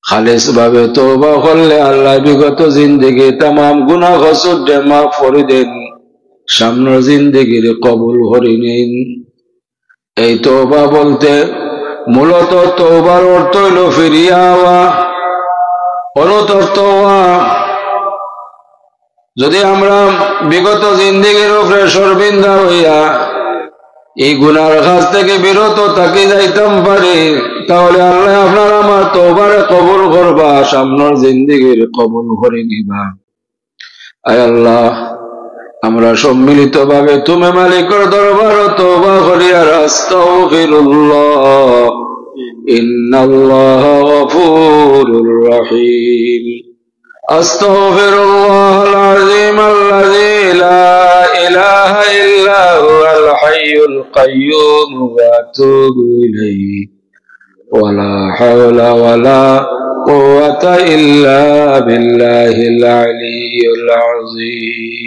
খালিস ভাবে তওবা করলে আল্লাহ বিগত জিন্দেগি तमाम গুনাহ কসুর দে মাফ করে দেন, সামনের জিন্দেগির কবুল করে নিন। এই তওবা বলতে মূলত তওবার অর্থ হলো ফিরিয়া হওয়া, অনুতপ্ত হওয়া। যদি আমরা বিগত জিন্দেগির উপরে শর্মিন্দা হইয়া এই গুনার কাজ থেকে বিরত থাকি যাইতাম পারি, তাহলে আল্লাহ আপনার আমার তওবারে কবুল করবা, সামনের জিন্দেগির কবুল করে নিবা। আয় আল্লাহ, আমরা সম্মিলিত ভাবে তুমি মালিকের দরবারে তওবা করি আর আস্তাগফিরুল্লাহ, ইন্নাল্লাহা গফুরুর রহিম। আস্তাগফিরুল্লাহাল আযীম আল্লাযী লা ইলাহা ইল্লা হুয়াল হাইয়ুল কাইয়্যুম ওয়া আতুবু ইলাইহি ওয়া লা হাওলা ওয়া লা কুওয়াতা ইল্লা বিল্লাহিল আলিয়্যিল আযীম।